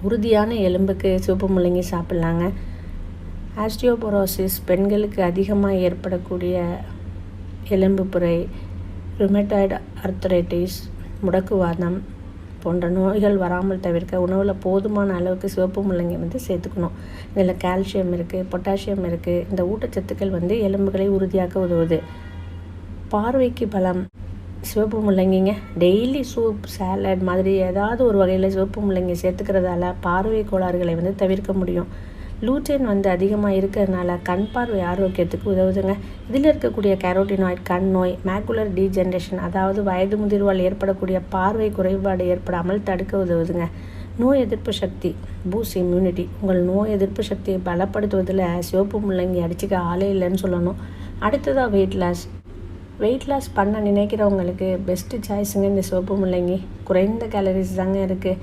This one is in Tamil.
உறுதியான எலும்புக்கு சிவப்பு முள்ளங்கி சாப்பிட்லாங்க. ஆஸ்டியோபோரோசிஸ், பெண்களுக்கு அதிகமாக ஏற்படக்கூடிய எலும்பு புரை, ருமட்டாய்டு ஆர்த்ரைட்டிஸ், முடக்குவாதம் போன்ற நோய்கள் வராமல் தவிர்க்க உணவில் போதுமான அளவுக்கு சிவப்பு முள்ளங்கி சேர்த்துக்கணும். இதில் கால்சியம் இருக்குது, பொட்டாசியம் இருக்குது. இந்த ஊட்டச்சத்துக்கள் எலும்புகளை உறுதியாக்க உதவுது. பார்வைக்கு பலம் சிவப்பு முள்ளங்கிங்க. டெய்லி சூப், சாலட் மாதிரி ஏதாவது ஒரு வகையில் சிவப்பு முள்ளங்கி சேர்த்துக்கிறதால பார்வை கோளாறுகளை தவிர்க்க முடியும். லூட்டேன் அதிகமாக இருக்கிறதுனால கண் பார்வை ஆரோக்கியத்துக்கு உதவுதுங்க. இதில் இருக்கக்கூடிய கேரோட்டினாய்ட் கண் நோய், மேக்குலர் டீஜெனரேஷன், அதாவது வயது முதிர்வால் ஏற்படக்கூடிய பார்வை குறைபாடு ஏற்படாமல் தடுக்க உதவுதுங்க. நோய் எதிர்ப்பு சக்தி, பூஸ்ட் இம்யூனிட்டி. உங்கள் நோய் எதிர்ப்பு சக்தியை பலப்படுத்துவதில் சிவப்பு முள்ளங்கி அடிச்சுக்க ஆளே இல்லைன்னு சொல்லணும். அடுத்ததாக வெயிட் லாஸ் பண்ண நினைக்கிறவங்களுக்கு பெஸ்ட்டு சாய்ஸுங்க இந்த சிவப்பு முள்ளங்கி. குறைந்த கேலரிஸ் தாங்க இருக்குது.